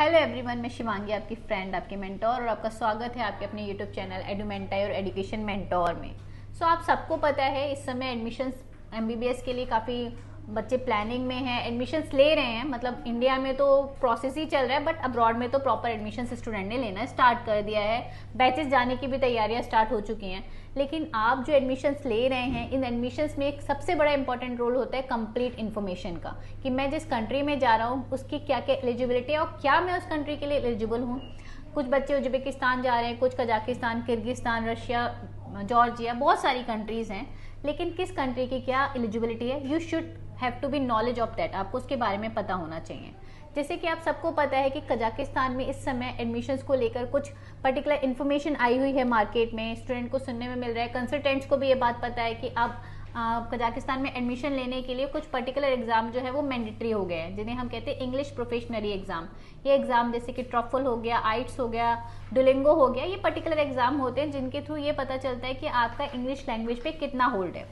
Hello everyone, मैं शिवांगी, आपकी friend, आपकी मेंटोर, और आपका स्वागत है आपके अपने यूट्यूब चैनल एडुमेंटाई और एजुकेशन मेंटोर में। आप सबको पता है इस समय एडमिशन्स एमबीबीएस के लिए काफ़ी बच्चे प्लानिंग में हैं, एडमिशन्स ले रहे हैं। मतलब इंडिया में तो प्रोसेस ही चल रहा है, बट अब्रॉड में तो प्रॉपर एडमिशन्स स्टूडेंट ने लेना स्टार्ट कर दिया है। बैचेस जाने की भी तैयारियां स्टार्ट हो चुकी हैं। लेकिन आप जो एडमिशन्स ले रहे हैं, इन एडमिशन्स में एक सबसे बड़ा इंपॉर्टेंट रोल होता है कंप्लीट इन्फॉर्मेशन का, कि मैं जिस कंट्री में जा रहा हूँ उसकी क्या क्या एलिजिबिलिटी है और क्या मैं उस कंट्री के लिए एलिजिबल हूँ। कुछ बच्चे उज्बेकिस्तान जा रहे हैं, कुछ कजाकिस्तान, किर्गिस्तान, रशिया, जॉर्जिया, बहुत सारी कंट्रीज हैं। लेकिन किस कंट्री की क्या एलिजिबिलिटी है, you should have to be knowledge of that. आपको उसके बारे में पता होना चाहिए। जैसे कि आप सबको पता है कि कजाकिस्तान में इस समय एडमिशन्स को लेकर कुछ पर्टिकुलर इन्फॉर्मेशन आई हुई है मार्केट में, स्टूडेंट को सुनने में मिल रहा है। कंसल्टेंट्स को भी ये बात पता है कि अब कजाकिस्तान में एडमिशन लेने के लिए कुछ पर्टिकुलर एग्जाम जो है वो मैंडेटरी हो गए हैं, जिन्हें हम कहते हैं इंग्लिश प्रोफेशनरी एग्जाम। ये एग्जाम जैसे कि ट्रफल हो गया, आइट्स हो गया, डुलिंगो हो गया, ये पर्टिकुलर एग्जाम होते हैं जिनके थ्रू ये पता चलता है कि आपका इंग्लिश लैंग्वेज पे कितना होल्ड है।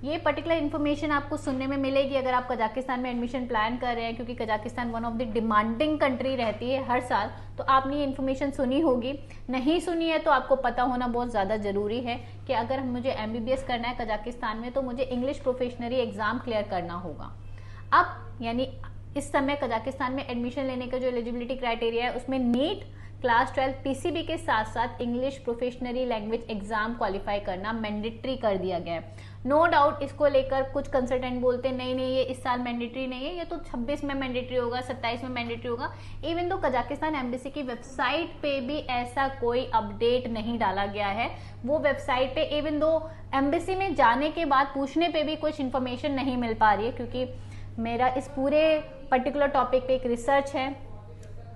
ये पर्टिकुलर इन्फॉर्मेशन आपको सुनने में मिलेगी अगर आप कजाकिस्तान में एडमिशन प्लान कर रहे हैं, क्योंकि Kazakhstan one of the demanding country रहती है हर साल। तो आपने ये इन्फॉर्मेशन सुनी होगी, नहीं सुनी है तो आपको पता होना बहुत ज़्यादा ज़रूरी है कि अगर मुझे एमबीबीएस करना है कजाकिस्तान में तो मुझे इंग्लिश प्रोफेशनरी एग्जाम क्लियर करना होगा। अब यानी इस समय कजाकिस्तान में एडमिशन लेने का जो एलिजिबिलिटी क्राइटेरिया है उसमें नीट, क्लास 12 पीसीबी के साथ साथ English probationary language exam qualify करना मैंडेटरी कर दिया गया है। नो डाउट इसको लेकर कुछ कंसल्टेंट बोलते हैं नहीं नहीं ये इस साल मैंडेटरी नहीं है, ये तो 26 में मैंडेटरी होगा, 27 में मैंडेटरी होगा। इवन तो कजाकिस्तान एम्बेसी की वेबसाइट पे भी ऐसा कोई अपडेट नहीं डाला गया है। वो वेबसाइट पे इवन दो एम्बेसी में जाने के बाद पूछने पे भी कुछ इन्फॉर्मेशन नहीं मिल पा रही है, क्योंकि मेरा इस पूरे पर्टिकुलर टॉपिक पे एक रिसर्च है।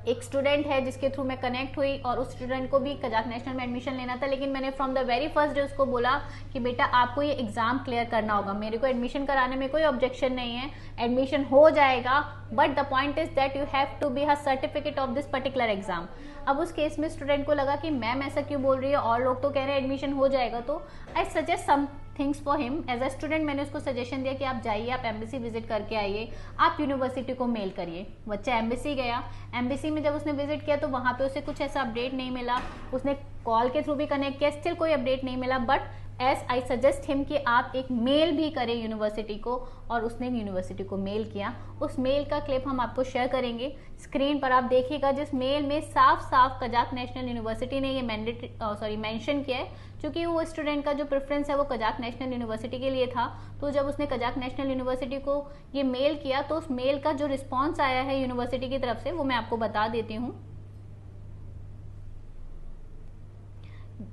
एक स्टूडेंट है जिसके थ्रू मैं कनेक्ट हुई और उस स्टूडेंट को भी कजाक नेशनल में एडमिशन लेना था, लेकिन मैंने from the very first day उसको बोला कि बेटा आपको ये एग्जाम क्लियर करना होगा। मेरे को एडमिशन कराने में कोई ऑब्जेक्शन नहीं है, एडमिशन हो जाएगा, but the point is that you have to be have certificate of this particular exam. अब उस केस में स्टूडेंट को लगा कि मैम ऐसा क्यों बोल रही है और लोग तो कह रहे हैं एडमिशन हो जाएगा, तो I suggest some things for him. As a student मैंने उसको सजेशन दिया कि आप जाइए, आप एम्बेसी विजिट करके आइए, आप यूनिवर्सिटी को मेल करिए। बच्चा एम्बेसी गया, एम्बेसी में जब उसने विजिट किया तो वहाँ पे उसे कुछ ऐसा अपडेट नहीं मिला। उसने कॉल के थ्रू भी कनेक्ट किया, स्टिल कोई अपडेट नहीं मिला। But as I suggest him कि आप एक मेल भी करें यूनिवर्सिटी को, और उसने यूनिवर्सिटी को मेल किया। उस मेल का क्लिप हम आपको शेयर करेंगे, स्क्रीन पर आप देखिएगा, जिस मेल में साफ साफ कजाक नेशनल यूनिवर्सिटी ने ये मेंशन किया है। क्योंकि वो स्टूडेंट का जो प्रेफरेंस है वो कजाक नेशनल यूनिवर्सिटी के लिए था, तो जब उसने कजाक नेशनल यूनिवर्सिटी को ये मेल किया तो उस मेल का जो रिस्पॉन्स आया है यूनिवर्सिटी की तरफ से वो मैं आपको बता देती हूँ।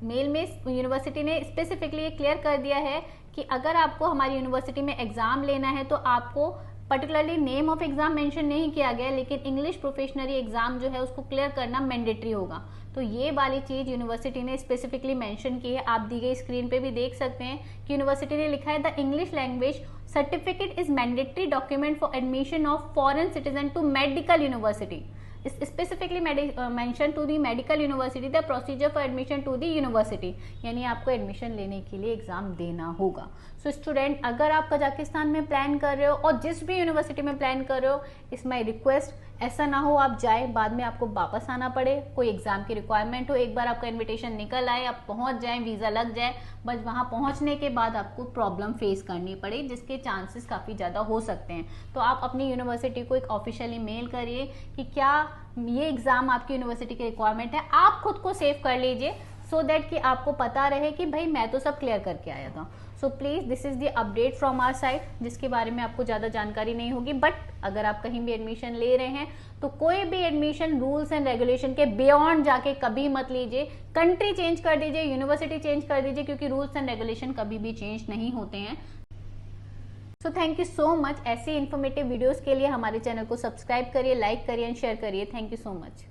मेल में यूनिवर्सिटी ने स्पेसिफिकली ये क्लियर कर दिया है कि अगर आपको हमारी यूनिवर्सिटी में एग्जाम लेना है तो आपको particularly name of exam mention नहीं किया गया, लेकिन इंग्लिश प्रोफेशनरी एग्जाम जो है उसको क्लियर करना मैंडेटरी होगा। तो ये वाली चीज यूनिवर्सिटी ने स्पेसिफिकली मेंशन की है। आप दी गई स्क्रीन पे भी देख सकते हैं कि यूनिवर्सिटी ने लिखा है the English language certificate is mandatory document for admission of foreign citizen to medical university, specifically mention to the medical university the procedure for admission to the university, यानी आपको एडमिशन लेने के लिए एग्जाम देना होगा। सो स्टूडेंट, अगर आप Kazakhstan में प्लान कर रहे हो और जिस भी यूनिवर्सिटी में प्लान कर रहे हो, इस माई रिक्वेस्ट, ऐसा ना हो आप जाए बाद में आपको वापस आना पड़े, कोई एग्जाम की रिक्वायरमेंट हो, एक बार आपका इन्विटेशन निकल आए, आप पहुंच जाए, वीजा लग जाए, बस वहां पहुंचने के बाद आपको प्रॉब्लम फेस करनी पड़े, जिसके चांसेस काफी ज्यादा हो सकते हैं। तो आप अपनी यूनिवर्सिटी को एक ऑफिशियली मेल करिए कि क्या ये एग्जाम आपकी यूनिवर्सिटी की रिक्वायरमेंट है। आप खुद को सेव कर लीजिए सो दैट कि आपको पता रहे कि भाई मैं तो सब क्लियर करके आया था। So please this is the update from our side, जिसके बारे में आपको ज्यादा जानकारी नहीं होगी। बट अगर आप कहीं भी एडमिशन ले रहे हैं तो कोई भी एडमिशन रूल्स एंड रेगुलेशन के बियॉन्ड जाके कभी मत लीजिए। कंट्री चेंज कर दीजिए, यूनिवर्सिटी चेंज कर दीजिए, क्योंकि रूल्स एंड रेगुलेशन कभी भी चेंज नहीं होते हैं। So thank you so much. ऐसी इन्फॉर्मेटिव वीडियोस के लिए हमारे चैनल को सब्सक्राइब करिए, लाइक करिए एंड शेयर करिए। Thank you so much.